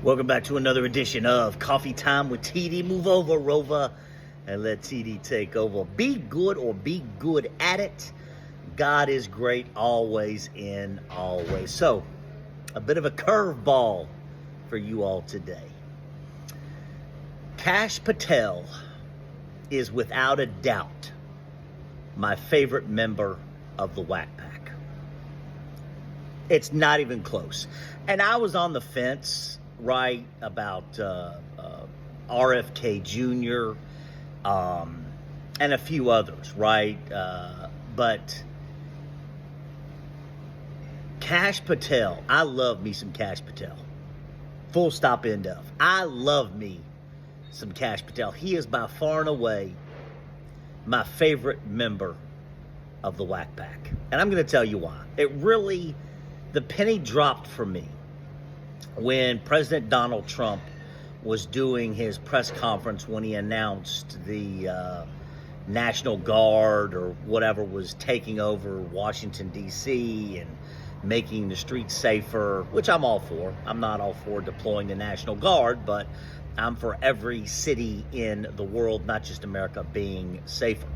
Welcome back to another edition of Coffee Time with TD. Move over, Rover, and let TD take over. Be good or be good at it. God is great always in always. So, a bit of a curveball for you all today. Kash Patel is without a doubt my favorite member of the Wack Pack. It's not even close. And I was on the fence, right, about RFK Jr. And a few others, right? But Kash Patel, I love me some Kash Patel. Full stop, end of. I love me some Kash Patel. He is by far and away my favorite member of the Wack Pack. And I'm going to tell you why. The penny dropped for me when President Donald Trump was doing his press conference when he announced the National Guard or whatever was taking over Washington, D.C. and making the streets safer, which I'm all for. I'm not all for deploying the National Guard, but I'm for every city in the world, not just America, being safer.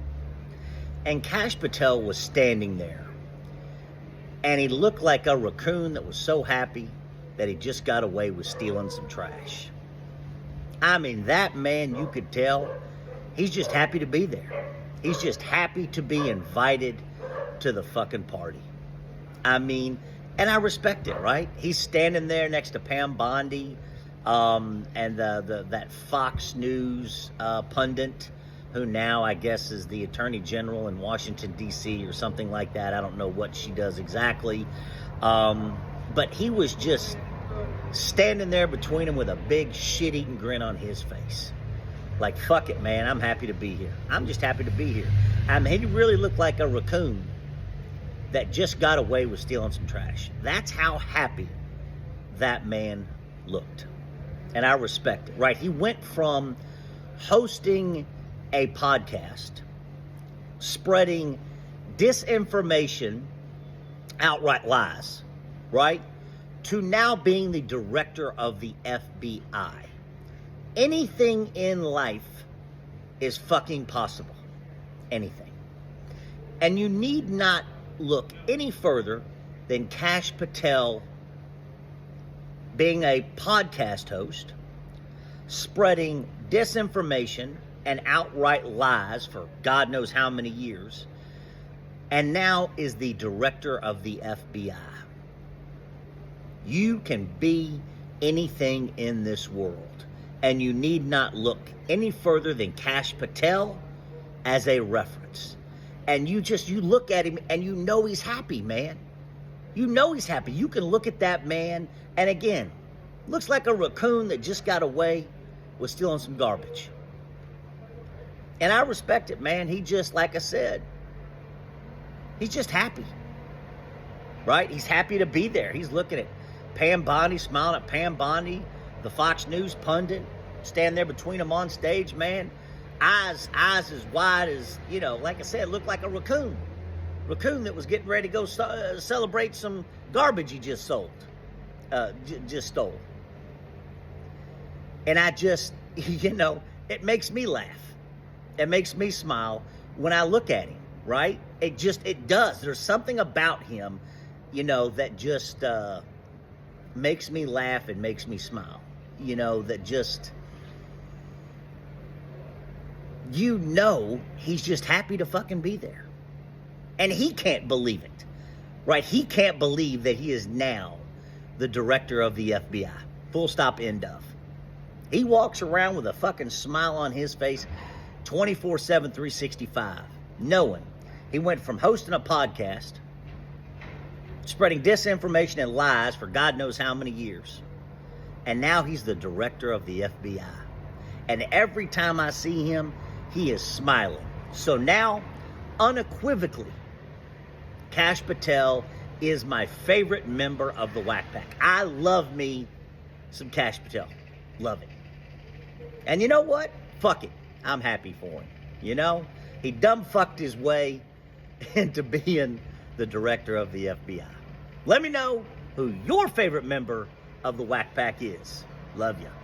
And Kash Patel was standing there, and he looked like a raccoon that was so happy that he just got away with stealing some trash. I mean, that man, you could tell, he's just happy to be there. He's just happy to be invited to the fucking party. I mean, and I respect it, right? He's standing there next to Pam Bondi and that Fox News pundit who now I guess is the Attorney General in Washington, D.C. or something like that. I don't know what she does exactly. But he was just standing there between them with a big shit-eating grin on his face. Like, fuck it, man. I'm happy to be here. I'm just happy to be here. I mean, he really looked like a raccoon that just got away with stealing some trash. That's how happy that man looked. And I respect it, right? He went from hosting a podcast, spreading disinformation, outright lies, right, to now being the director of the FBI. Anything in life is fucking possible. Anything. And you need not look any further than Kash Patel being a podcast host, spreading disinformation and outright lies for God knows how many years, and now is the director of the FBI. You can be anything in this world, and you need not look any further than Kash Patel as a reference. And you look at him and you know he's happy, man. You know he's happy. You can look at that man, and again, looks like a raccoon that just got away with stealing some garbage. And I respect it, man. He just, like I said, he's just happy, right? He's happy to be there. He's looking at Pam Bondi, smiling at Pam Bondi, the Fox News pundit, stand there between them on stage, man. Eyes as wide as, like I said, looked like a raccoon. Raccoon that was getting ready to go celebrate some garbage he just sold, just stole. And I just, it makes me laugh. It makes me smile when I look at him, right? It does. There's something about him, that just makes me laugh and makes me smile. That just, he's just happy to fucking be there. And he can't believe it, right? He can't believe that he is now the director of the FBI. Full stop, end of. He walks around with a fucking smile on his face 24/7, 365, knowing he went from hosting a podcast, spreading disinformation and lies for God knows how many years, and now he's the director of the FBI. And every time I see him, he is smiling. So now, unequivocally, Kash Patel is my favorite member of the Wack Pack. I love me some Kash Patel. Love it. And you know what? Fuck it. I'm happy for him. He dumb fucked his way into being the director of the FBI. Let me know who your favorite member of the Wack Pack is. Love you.